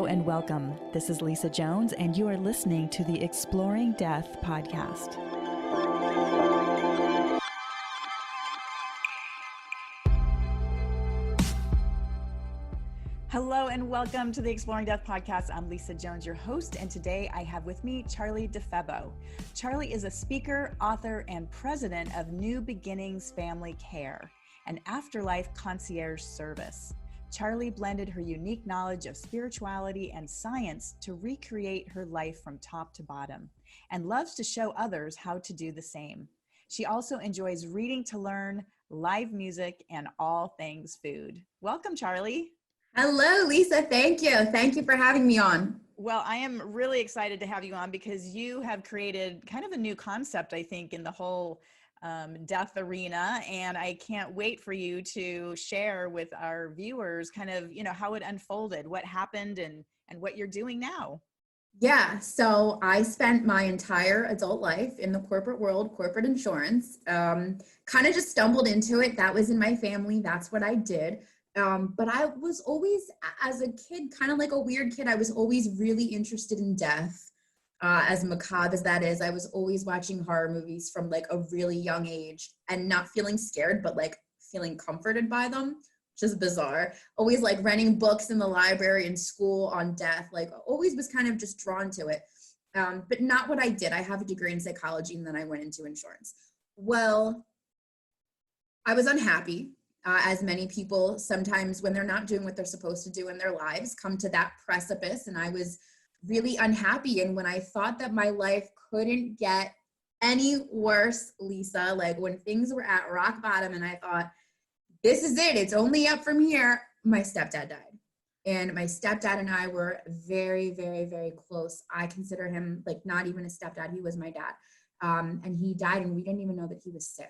and welcome. This is Lisa Jones, and you are listening to the Exploring Death podcast. Hello and welcome to the Exploring Death podcast. I'm Lisa Jones, your host, and today I have with me Charlee DeFebbo. Charlee is a speaker, author, and president of New Beginnings Family Care, an afterlife concierge service. Charlee blended her unique knowledge of spirituality and science to recreate her life from top to bottom, and loves to show others how to do the same. She also enjoys reading to learn, live music, and all things food. Welcome, Charlee. Hello, Lisa. Thank you. Thank you for having me on. Well, I am really excited to have you on because you have created kind of a new concept, I think, in the whole death arena. And I can't wait for you to share with our viewers kind of, how it unfolded, what happened and what you're doing now. Yeah. So I spent my entire adult life in the corporate world, corporate insurance, kind of just stumbled into it. That was in my family. That's what I did. But I was always, as a kid, kind of like a weird kid, I was always really interested in death. As macabre as that is, I was always watching horror movies from like a really young age and not feeling scared, but like feeling comforted by them, which is bizarre. Always like renting books in the library in school on death, like always was kind of just drawn to it. But not what I did. I have a degree in psychology and then I went into insurance. Well, I was unhappy. As many people sometimes when they're not doing what they're supposed to do in their lives come to that precipice, and I was really unhappy. And when I thought that my life couldn't get any worse, Lisa, like when things were at rock bottom and I thought, this is it, it's only up from here, my stepdad died. And my stepdad and I were very, very, very close. I consider him like not even a stepdad, he was my dad. And he died and we didn't even know that he was sick.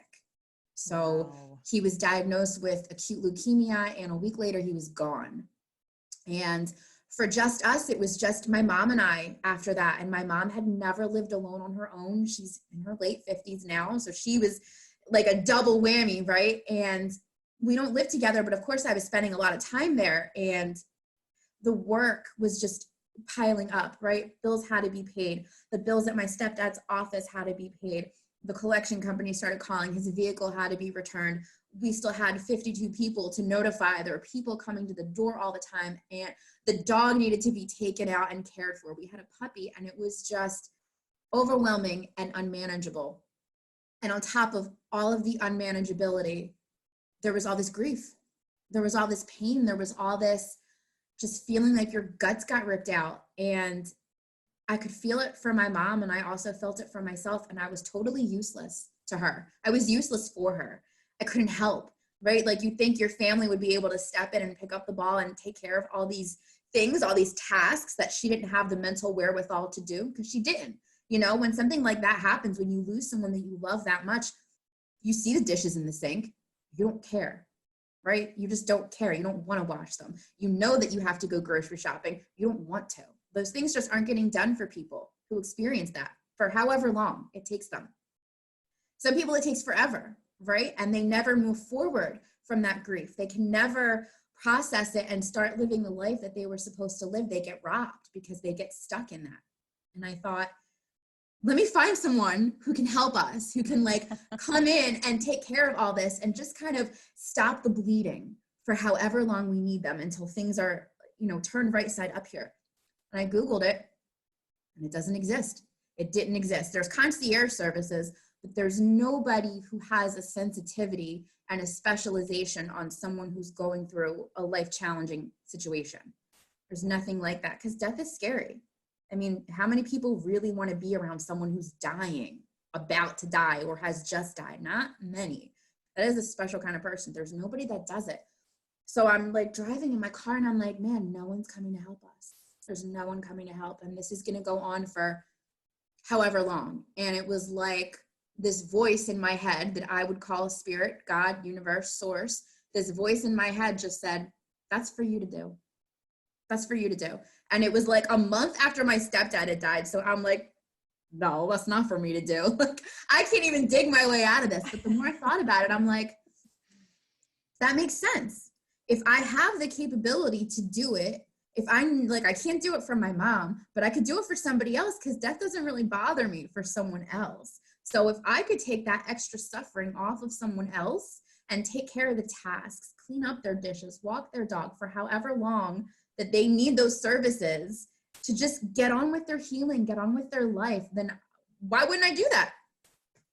So wow. He was diagnosed with acute leukemia and a week later he was gone. And for just us, it was just my mom and I after that. And my mom had never lived alone on her own. She's in her late 50s now. So she was like a double whammy, right? And we don't live together, but of course I was spending a lot of time there and the work was just piling up, right? Bills had to be paid. The bills at my stepdad's office had to be paid. The collection company started calling, his vehicle had to be returned. We still had 52 people to notify. There were people coming to the door all the time and the dog needed to be taken out and cared for. We had a puppy and it was just overwhelming and unmanageable. And on top of all of the unmanageability, there was all this grief. There was all this pain. There was all this just feeling like your guts got ripped out. And I could feel it for my mom and I also felt it for myself, and I was totally useless to her. I was useless for her. I couldn't help, right? Like you think your family would be able to step in and pick up the ball and take care of all these things, all these tasks that she didn't have the mental wherewithal to do, because she didn't. When something like that happens, when you lose someone that you love that much, you see the dishes in the sink, you don't care, right? You just don't care. You don't want to wash them. You know that you have to go grocery shopping. You don't want to. Those things just aren't getting done for people who experience that for however long it takes them. Some people it takes forever, right? And they never move forward from that grief. They can never process it and start living the life that they were supposed to live. They get robbed because they get stuck in that. And I thought, let me find someone who can help us, who can like come in and take care of all this and just kind of stop the bleeding for however long we need them until things are, turned right side up here. And I Googled it and it doesn't exist. It didn't exist. There's concierge services, but there's nobody who has a sensitivity and a specialization on someone who's going through a life-challenging situation. There's nothing like that because death is scary. I mean, how many people really want to be around someone who's dying, about to die, or has just died? Not many. That is a special kind of person. There's nobody that does it. So I'm like driving in my car and I'm like, man, no one's coming to help us. There's no one coming to help. And this is going to go on for however long. And it was like this voice in my head that I would call spirit, God, universe, source. This voice in my head just said, that's for you to do. That's for you to do. And it was like a month after my stepdad had died. So I'm like, no, that's not for me to do. Like, I can't even dig my way out of this. But the more I thought about it, I'm like, that makes sense. If I have the capability to do it, if I'm like, I can't do it for my mom, but I could do it for somebody else because death doesn't really bother me for someone else. So if I could take that extra suffering off of someone else and take care of the tasks, clean up their dishes, walk their dog for however long that they need those services to just get on with their healing, get on with their life, then why wouldn't I do that?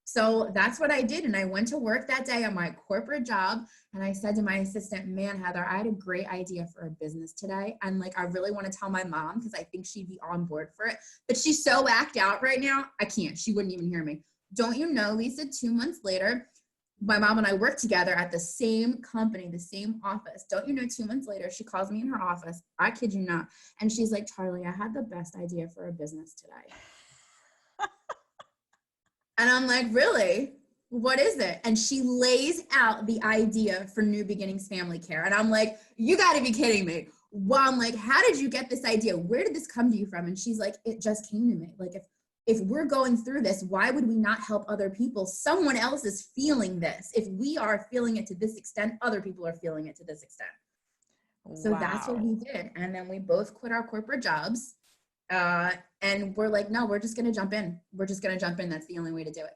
So that's what I did. And I went to work that day on my corporate job. And I said to my assistant, man, Heather, I had a great idea for a business today. And like, I really want to tell my mom because I think she'd be on board for it. But she's so whacked out right now. I can't. She wouldn't even hear me. Don't you know, Lisa, 2 months later, my mom and I worked together at the same company, the same office. Don't you know, 2 months later, she calls me in her office. I kid you not. And she's like, Charlee, I had the best idea for a business today. And I'm like, really? What is it? And she lays out the idea for New Beginnings Family Care. And I'm like, you got to be kidding me. Well, I'm like, how did you get this idea? Where did this come to you from? And she's like, it just came to me. Like, if we're going through this, why would we not help other people? Someone else is feeling this. If we are feeling it to this extent, other people are feeling it to this extent. So that's what we did. And then we both quit our corporate jobs. And we're like, no, we're just going to jump in. We're just going to jump in. That's the only way to do it.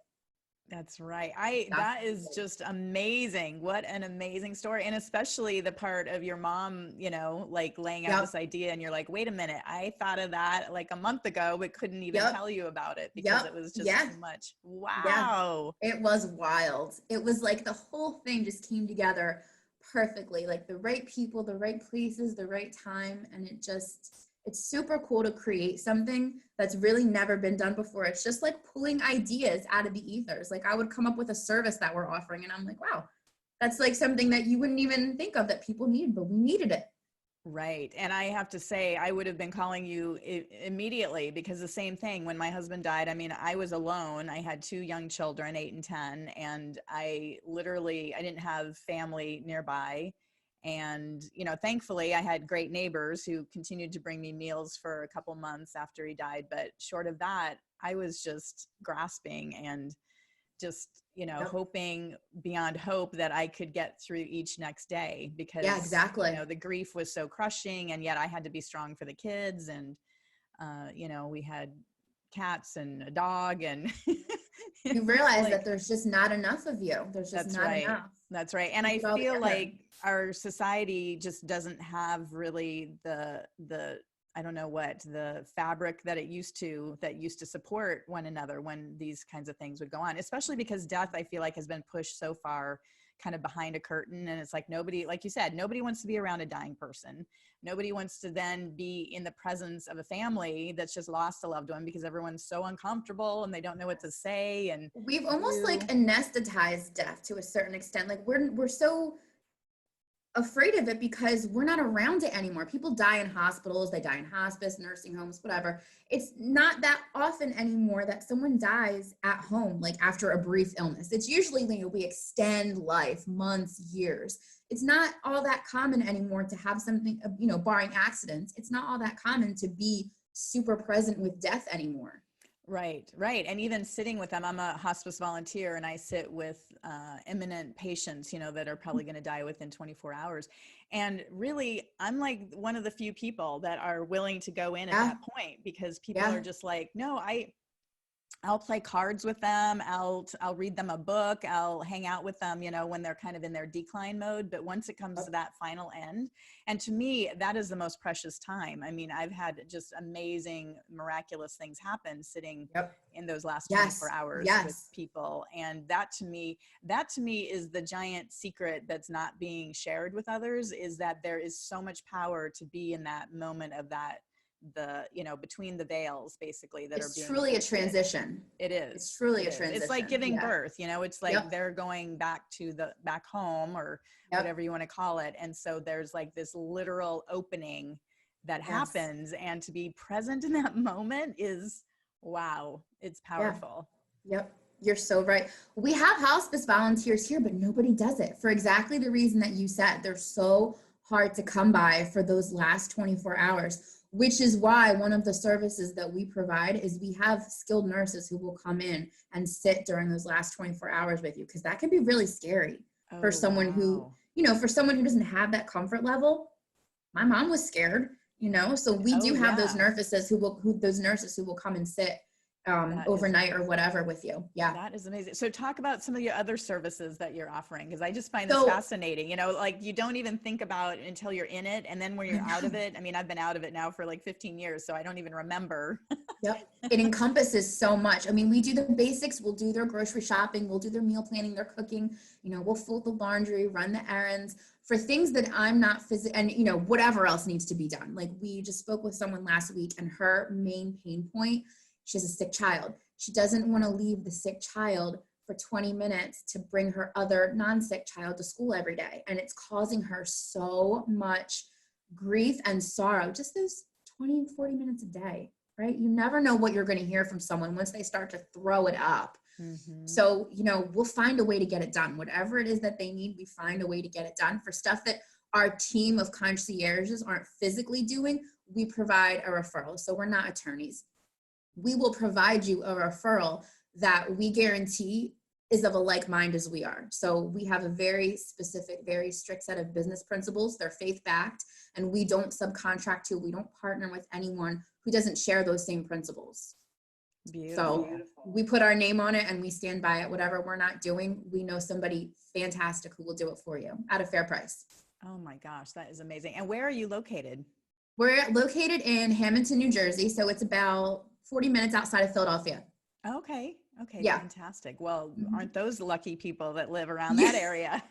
That's right. That is just amazing. What an amazing story. And especially the part of your mom, you know, like laying out this idea and you're like, wait a minute, I thought of that like a month ago, but couldn't even tell you about it because it was just too much. Wow. Yeah. It was wild. It was like the whole thing just came together perfectly, like the right people, the right places, the right time. And it's super cool to create something that's really never been done before. It's just like pulling ideas out of the ethers. Like I would come up with a service that we're offering and I'm like, wow, that's like something that you wouldn't even think of that people need, but we needed it. Right. And I have to say, I would have been calling you immediately because the same thing when my husband died. I mean, I was alone. I had 2 young children, 8 and 10, and I didn't have family nearby. And, you know, thankfully I had great neighbors who continued to bring me meals for a couple months after he died. But short of that, I was just grasping and just, you know, hoping beyond hope that I could get through each next day because, you know, the grief was so crushing and yet I had to be strong for the kids. And, you know, we had cats and a dog and you realize that there's just not enough of you. There's just not enough. That's right. And I feel like our society just doesn't have really the I don't know what, the fabric that used to support one another when these kinds of things would go on, especially because death, I feel like, has been pushed so far kind of behind a curtain. And it's like nobody, like you said, nobody wants to be around a dying person. Nobody wants to then be in the presence of a family that's just lost a loved one because everyone's so uncomfortable and they don't know what to say. And we've almost like anesthetized death to a certain extent. Like we're so afraid of it because we're not around it anymore. People die in hospitals, they die in hospice, nursing homes, whatever. It's not that often anymore that someone dies at home, like after a brief illness. It's usually, you know, we extend life, months, years. It's not all that common anymore to have something, you know, barring accidents. It's not all that common to be super present with death anymore. Right. And even sitting with them, I'm a hospice volunteer and I sit with imminent patients, you know, that are probably going to die within 24 hours. And really, I'm like one of the few people that are willing to go in at that point because people are just like, no, I'll play cards with them. I'll read them a book. I'll hang out with them, you know, when they're kind of in their decline mode. But once it comes to that final end, and to me, that is the most precious time. I mean, I've had just amazing, miraculous things happen sitting in those last 24 hours with people. And that to me is the giant secret that's not being shared with others, is that there is so much power to be in that moment of that, you know, between the veils basically that it's truly a transition. It is. It's truly a transition. It's like giving birth, you know, it's like they're going back home or whatever you want to call it. And so there's like this literal opening that happens, and to be present in that moment is, wow, it's powerful. Yep. You're so right. We have hospice volunteers here, but nobody does it for exactly the reason that you said. They're so hard to come by for those last 24 hours. Which is why one of the services that we provide is we have skilled nurses who will come in and sit during those last 24 hours with you, because that can be really scary for someone who, you know, for someone who doesn't have that comfort level. My mom was scared, you know? So we Oh do have those yeah. nurses who will come and sit That is overnight or whatever with you. Yeah. That is amazing. So talk about some of your other services that you're offering, because I just find this So fascinating. You know, like you don't even think about it until you're in it. And then when I you're out of know. it, I mean, I've been out of it now for like 15 years, so I don't even remember. Yep. It encompasses so much. I mean, we do the basics. We'll do their grocery shopping. We'll do their meal planning, their cooking. You know, we'll fold the laundry, run the errands for things that I'm not and, you know, whatever else needs to be done. Like we just spoke with someone last week and her main pain point, she has a sick child. She doesn't want to leave the sick child for 20 minutes to bring her other non-sick child to school every day. And it's causing her so much grief and sorrow, just those 20, 40 minutes a day. Right? You never know what you're going to hear from someone once they start to throw it up. Mm-hmm. So, you know, we'll find a way to get it done. Whatever it is that they need, we find a way to get it done. For stuff that our team of concierges aren't physically doing, we provide a referral. So we're not attorneys. We will provide you a referral that we guarantee is of a like mind as we are. So we have a very specific, very strict set of business principles. They're faith-backed, and we don't subcontract to, we don't partner with anyone who doesn't share those same principles. Beautiful. So we put our name on it and we stand by it. Whatever we're not doing, we know somebody fantastic who will do it for you at a fair price. Oh my gosh, that is amazing. And where are you located? We're located in Hamilton, New Jersey. So it's about 40 minutes outside of Philadelphia. Okay. Okay. Yeah. Fantastic. Well, aren't those lucky people that live around that area?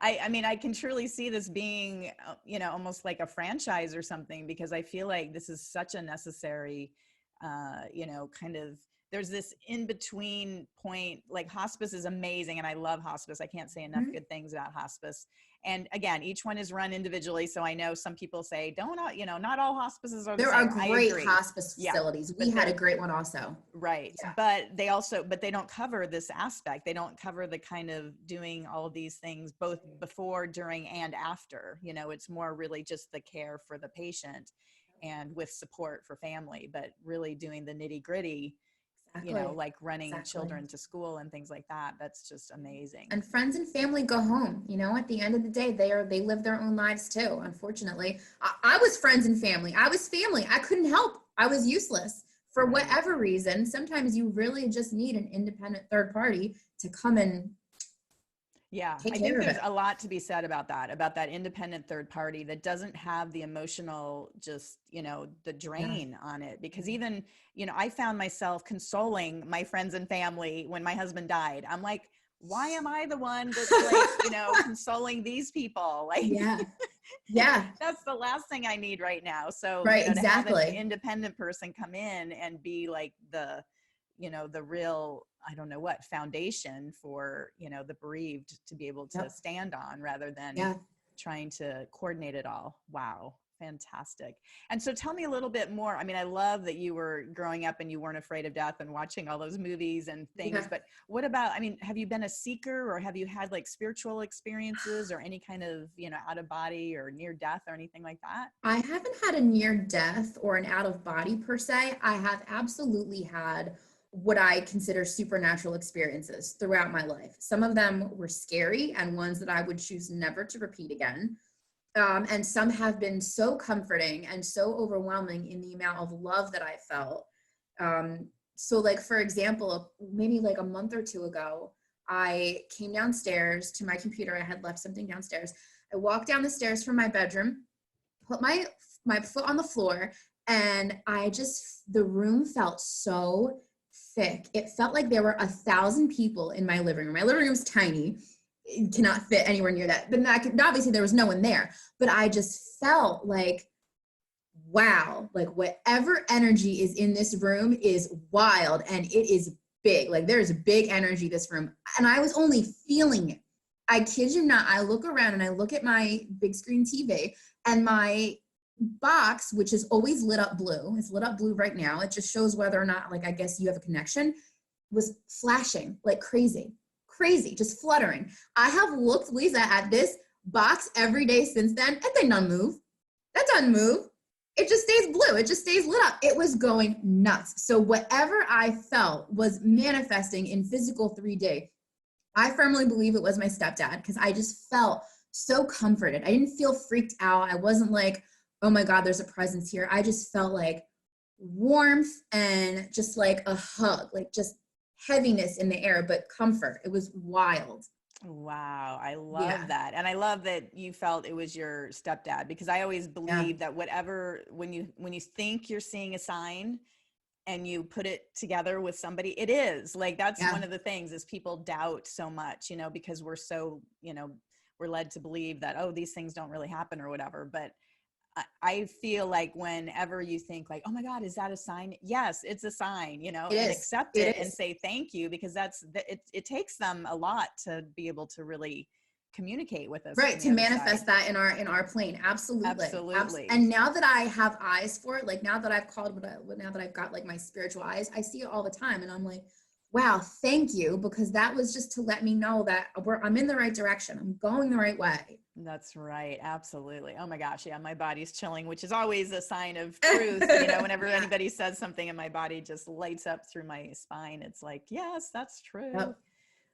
I mean, I can truly see this being, you know, almost like a franchise or something, because I feel like this is such a necessary, you know, kind of, there's this in between point. Like hospice is amazing. And I love hospice. I can't say enough good things about hospice. And again, each one is run individually. So I know some people say, you know, not all hospices are the There same. are I great agree. hospice facilities. We had a great one also. Right. Yeah. But they don't cover this aspect. They don't cover the kind of doing all of these things both before, during, and after. You know, it's more really just the care for the patient and with support for family, but really doing the nitty gritty. Exactly. You know, like running children to school and things like that. That's just amazing. And friends and family go home. You know, at the end of the day, they live their own lives too. Unfortunately, I was friends and family. I was family. I couldn't help. I was useless for whatever reason. Sometimes you really just need an independent third party to come and yeah, I think there's a lot to be said about that independent third party that doesn't have the emotional, just, you know, the drain on it. Because even, you know, I found myself consoling my friends and family when my husband died. I'm like, why am I the one that's like, you know, consoling these people? Like, yeah, that's the last thing I need right now. So, right, you know, exactly. to have an independent person come in and be like the, you know, the real, I don't know what, foundation for, you know, the bereaved to be able to stand on rather than trying to coordinate it all. Wow. Fantastic. And so tell me a little bit more. I mean, I love that you were growing up and you weren't afraid of death and watching all those movies and things, but what about, I mean, have you been a seeker, or have you had like spiritual experiences or any kind of, you know, out of body or near death or anything like that? I haven't had a near death or an out of body per se. I have absolutely had what I consider supernatural experiences throughout my life. Some of them were scary and ones that I would choose never to repeat again. And some have been so comforting and so overwhelming in the amount of love that I felt. So like, for example, maybe like a month or two ago, I came downstairs to my computer. I had left something downstairs. I walked down the stairs from my bedroom, put my foot on the floor, and the room felt so thick. It felt like there were 1,000 people in my living room. My living room's tiny. It cannot fit anywhere near that. But obviously there was no one there. But I just felt like, wow, like whatever energy is in this room is wild and it is big. Like there's a big energy in this room. And I was only feeling it. I kid you not. I look around and I look at my big screen TV, and my box, which is always lit up blue, it's lit up blue right now, it just shows whether or not, like, I guess you have a connection, was flashing like crazy, just fluttering. I have looked, Lisa, at this box every day since then, and they don't move. That doesn't move. It just stays blue. It just stays lit up. It was going nuts. So whatever I felt was manifesting in physical 3D. I firmly believe it was my stepdad, because I just felt so comforted. I didn't feel freaked out. I wasn't like, oh my God, there's a presence here. I just felt like warmth and just like a hug, like just heaviness in the air, but comfort. It was wild. Wow, I love Yeah. that. And I love that you felt it was your stepdad, because I always Yeah. believe that whatever, when you think you're seeing a sign and you put it together with somebody, it is. Like, that's Yeah. one of the things is people doubt so much, you know, because we're so, you know, we're led to believe that, oh, these things don't really happen or whatever. But I feel like whenever you think like, oh my God, is that a sign? Yes, it's a sign, you know, It and is. accept It it and is. say thank you, because it takes them a lot to be able to really communicate with us from Right, the to other side. manifest that in our plane. Absolutely. Absolutely. And now that I have eyes for it, like now that I've now that I've got like my spiritual eyes, I see it all the time, and I'm like, wow, thank you, because that was just to let me know that I'm in the right direction. I'm going the right way. That's right. Absolutely. Oh my gosh. Yeah. My body's chilling, which is always a sign of truth. You know, whenever Yeah. anybody says something and my body just lights up through my spine, it's like, yes, that's true. Yep.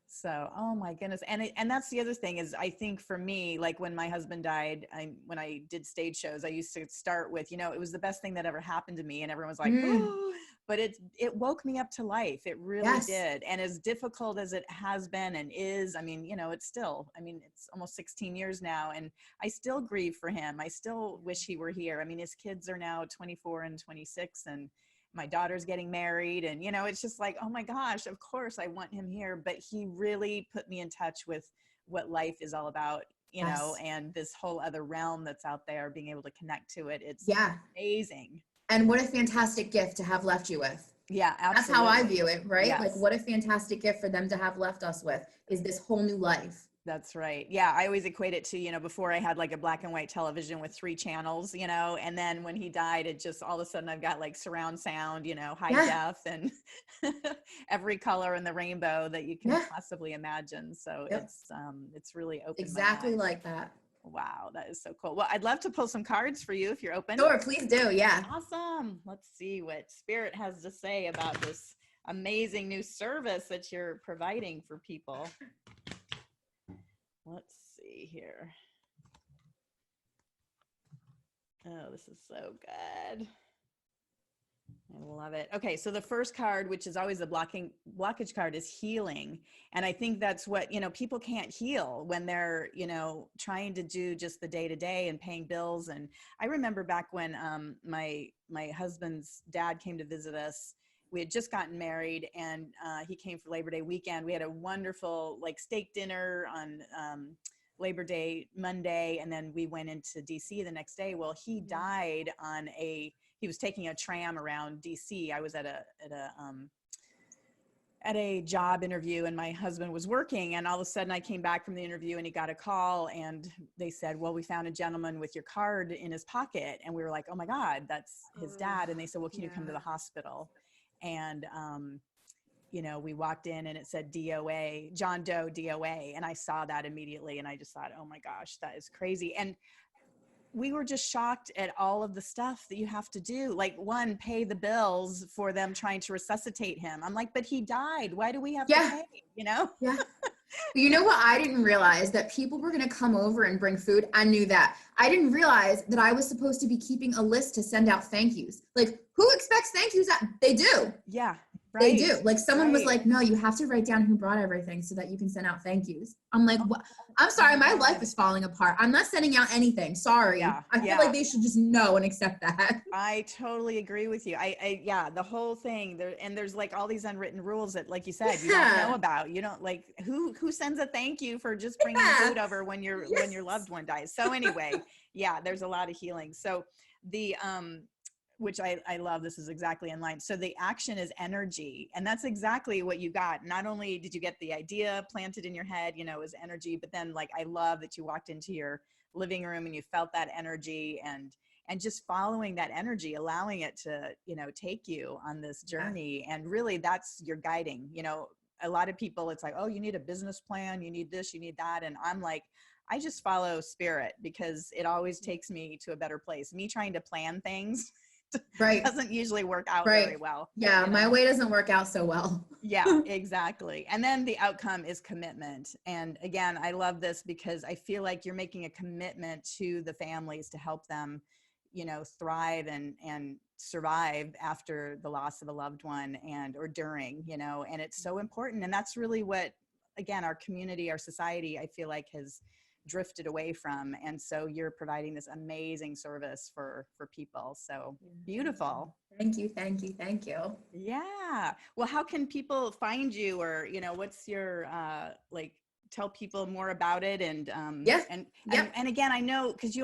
So, oh my goodness. And that's the other thing is, I think for me, like when my husband died, when I did stage shows, I used to start with, you know, it was the best thing that ever happened to me. And everyone was like, Mm, oh, but it woke me up to life. It really yes. did. And as difficult as it has been and is, I mean, you know, it's still, I mean, it's almost 16 years now, and I still grieve for him. I still wish he were here. I mean, his kids are now 24 and 26, and my daughter's getting married, and you know, it's just like, oh my gosh, of course I want him here. But he really put me in touch with what life is all about, you know, Yes. and this whole other realm that's out there, being able to connect to it. It's Yeah. amazing. And what a fantastic gift to have left you with. Yeah, That's how I absolutely. view it, right? Like, Yes. what a fantastic gift for them to have left us with is this whole new life. That's right. Yeah, I always equate it to, you know, before I had like a black and white television with 3 channels, you know, and then when he died, it just all of a sudden I've got like surround sound, you know, high Yeah. def and every color in the rainbow that you can Yeah. possibly imagine. So Yep. it's really opened my Exactly eyes. like that. Wow, that is so cool. Well, I'd love to pull some cards for you if you're open. Sure, please do. Yeah. Awesome. Let's see what Spirit has to say about this amazing new service that you're providing for people. Let's see here. Oh, this is so good. I love it. Okay, so the first card, which is always the blockage card, is healing. And I think that's what, you know, people can't heal when they're, you know, trying to do just the day to day and paying bills. And I remember back when my husband's dad came to visit us. We had just gotten married, and he came for Labor Day weekend. We had a wonderful like steak dinner on Labor Day Monday, and then we went into DC the next day. Well, he died on he was taking a tram around DC. I was at a job interview, and my husband was working, and all of a sudden I came back from the interview and he got a call, and they said, well, we found a gentleman with your card in his pocket. And we were like, oh my God, that's his dad. And they said, well, can you come to the hospital? And you know, we walked in and it said DOA, John Doe DOA. And I saw that immediately. And I just thought, oh my gosh, that is crazy. And we were just shocked at all of the stuff that you have to do. Like, one, pay the bills for them trying to resuscitate him. I'm like, but he died. Why do we have to Yeah. pay? You know? Yeah. You know what? I didn't realize that people were going to come over and bring food. I knew that. I didn't realize that I was supposed to be keeping a list to send out thank yous. Like, who expects thank yous? They do. Yeah. They Right. do. Like, someone was Right. like, no, you have to write down who brought everything so that you can send out thank yous. I'm like, Oh, what? I'm sorry. my My life God. is falling apart. I'm not sending out anything. Sorry. Yeah, I feel yeah. like they should just know and accept that. I totally agree with you. Yeah, the whole thing there, and there's like all these unwritten rules that, like you said, you don't know Yeah. about. You don't like who sends a thank you for just bringing Yeah. food over when your loved one dies. So anyway, yeah, there's a lot of healing. So the which I love, this is exactly in line. So the action is energy, and that's exactly what you got. Not only did you get the idea planted in your head, you know, as energy, but then like I love that you walked into your living room and you felt that energy, and just following that energy, allowing it to, you know, take you on this journey. And really that's your guiding. You know, a lot of people, it's like, oh, you need a business plan, you need this, you need that. And I'm like, I just follow spirit, because it always takes me to a better place. Me trying to plan things Right. doesn't usually work out Right. very well. Yeah. You know? My way doesn't work out so well. Yeah, exactly. And then the outcome is commitment. And again, I love this because I feel like you're making a commitment to the families to help them, thrive and survive after the loss of a loved one or during, and it's so important. And that's really what, again, our community, our society, I feel like has drifted away from. And so you're providing this amazing service for people. So beautiful. Thank you. Yeah. Well, how can people find you, or, what's your, tell people more about it? And, and again, I know, cause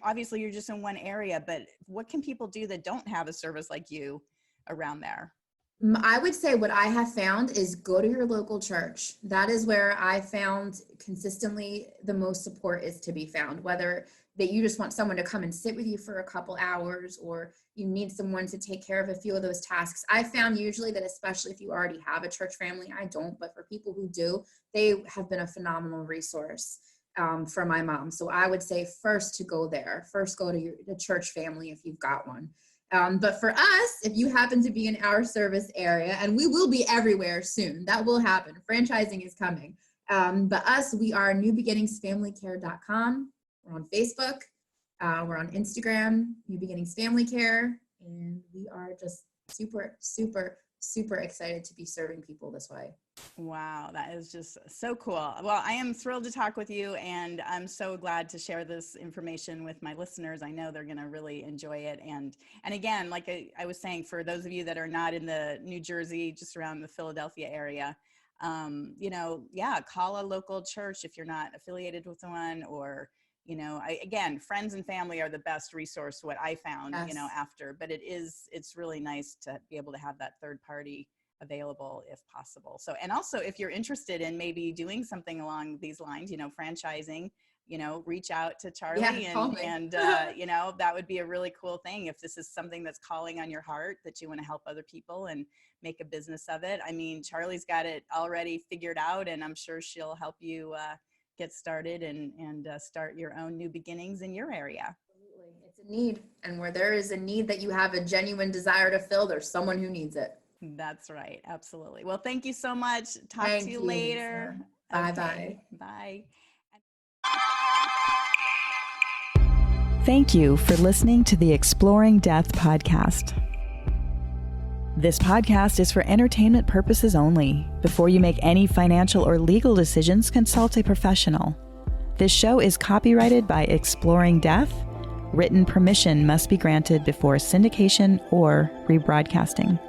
obviously you're just in one area, but what can people do that don't have a service like you around there? I would say what I have found is go to your local church. That is where I found consistently the most support is to be found, whether that you just want someone to come and sit with you for a couple hours, or you need someone to take care of a few of those tasks. I found usually that, especially if you already have a church family, I don't, but for people who do, they have been a phenomenal resource for my mom. So I would say first to go there, first go to the church family if you've got one. But for us, if you happen to be in our service area, and we will be everywhere soon, that will happen. Franchising is coming. But us, we are newbeginningsfamilycare.com. We're on Facebook. We're on Instagram, New Beginnings Family Care. And we are just super, super, super excited to be serving people this way. Wow, that is just so cool. Well, I am thrilled to talk with you, and I'm so glad to share this information with my listeners. I know they're going to really enjoy it. And again, like I was saying, for those of you that are not in the New Jersey, just around the Philadelphia area, call a local church if you're not affiliated with one, or again, friends and family are the best resource, what I found, yes. After, but it's really nice to be able to have that third party available if possible. So, and also if you're interested in maybe doing something along these lines, franchising, reach out to Charlee, and that would be a really cool thing. If this is something that's calling on your heart, that you want to help other people and make a business of it. I mean, Charlee's got it already figured out, and I'm sure she'll help you, get started and start your own new beginnings in your area. Absolutely. It's a need. And where there is a need that you have a genuine desire to fill, there's someone who needs it. That's right. Absolutely. Well, thank you so much. Talk to you later. Bye-bye. Bye. Thank you for listening to the Exploring Death podcast. This podcast is for entertainment purposes only. Before you make any financial or legal decisions, consult a professional. This show is copyrighted by Exploring Death. Written permission must be granted before syndication or rebroadcasting.